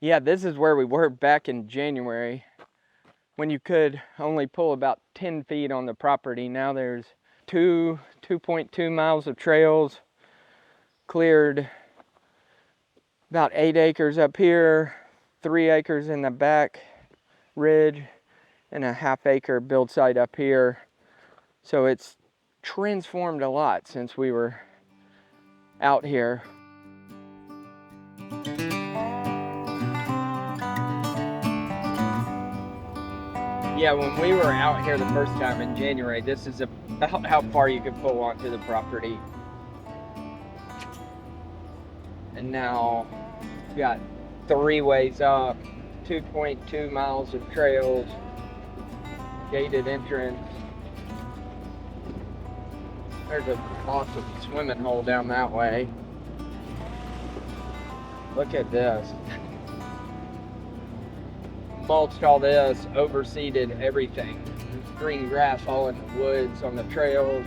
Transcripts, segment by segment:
Yeah, this is where we were back in January when you could only pull about 10 feet on the property. Now there's 2.2 miles of trails, cleared about 8 acres up here, 3 acres in the back ridge, and a half-acre build site up here. So it's transformed a lot since we were out here. Yeah, when we were out here the first time in January, this is about how far you could pull onto the property. And now we've got 3 ways up, 2.2 miles of trails, gated entrance. There's an awesome swimming hole down that way. Look at this. Mulched all this, overseeded everything. There's green grass all in the woods, on the trails.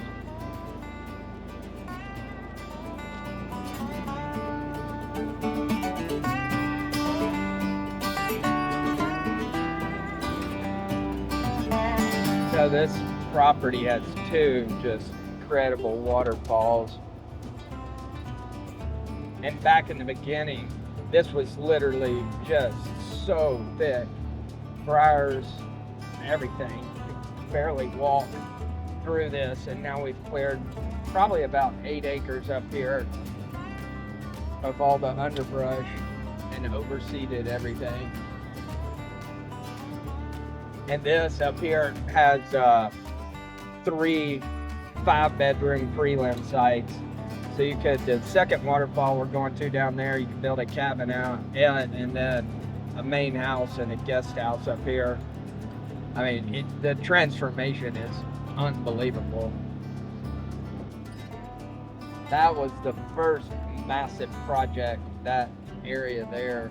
So this property has 2 just incredible waterfalls. And back in the beginning, this was literally just so thick. Briars, everything. You could barely walk through this, and now we've cleared probably about 8 acres up here of all the underbrush and overseeded everything. And this up here has 3 5-bedroom prelim sites. So you could, the second waterfall we're going to down there, you can build a cabin out and then a main house and a guest house up here. I mean, the transformation is unbelievable. That was the first massive project, that area there.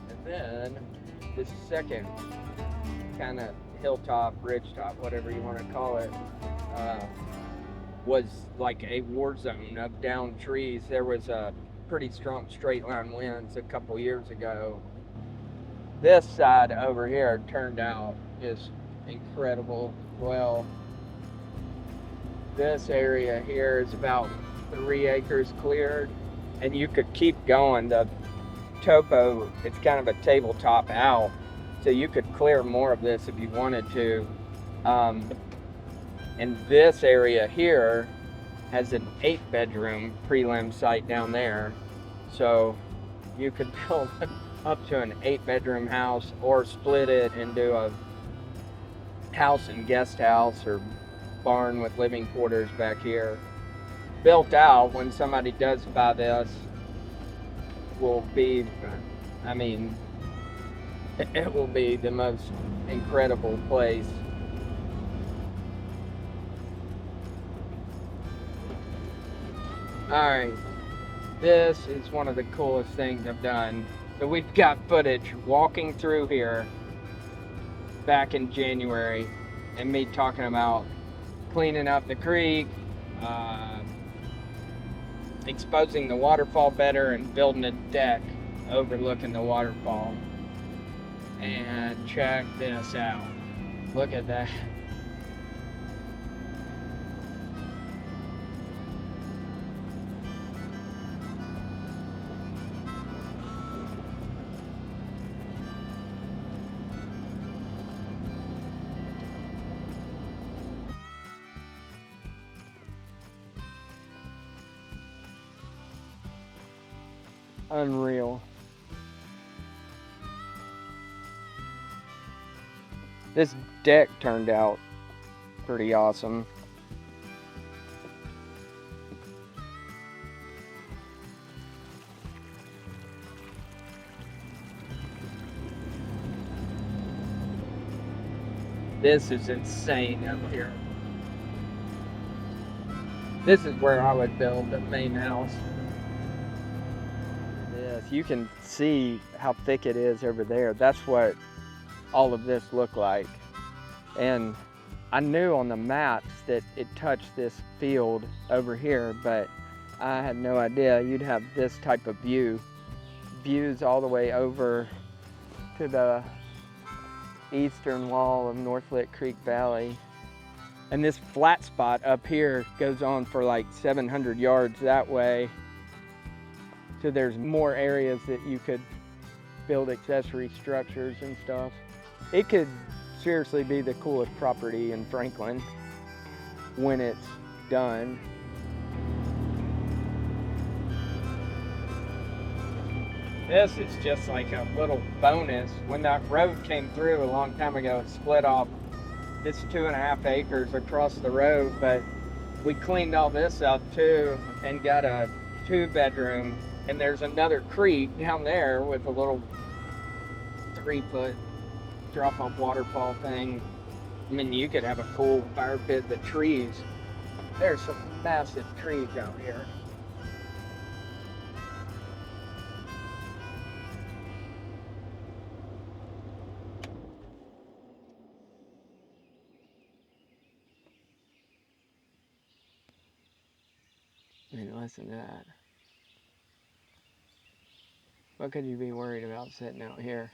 And then the second kind of hilltop, ridgetop, whatever you want to call it, was like a war zone of down trees. There was a pretty strong straight line winds a couple years ago. This side over here turned out just incredible. Well, this area here is about 3 acres cleared, and you could keep going. The topo, it's kind of a tabletop out, so you could clear more of this if you wanted to. And this area here has an 8-bedroom prelim site down there. So you could build up to an 8-bedroom house or split it into a house and guest house or barn with living quarters back here. Built out, when somebody does buy this, will be, I mean, it will be the most incredible place. Alright, this is one of the coolest things I've done. So we've got footage walking through here back in January and me talking about cleaning up the creek, exposing the waterfall better, and building a deck overlooking the waterfall. And check this out. Look at that. Unreal. This deck turned out pretty awesome. This is insane up here. This is where I would build the main house. Yes, you can see how thick it is over there. That's what all of this looked like. And I knew on the maps that it touched this field over here, but I had no idea you'd have this type of view views all the way over to the eastern wall of Northlit Creek Valley. And this flat spot up here goes on for like 700 yards that way. So there's more areas that you could build accessory structures and stuff. It could seriously be the coolest property in Franklin when it's done. This is just like a little bonus. When that road came through a long time ago, it split off this 2.5 acres across the road, but we cleaned all this up too and got a 2-bedroom, and there's another creek down there with a little 3-foot drop-off waterfall thing. I mean, you could have a cool fire pit. The trees, there's some massive trees out here. I mean, listen to that. What could you be worried about sitting out here?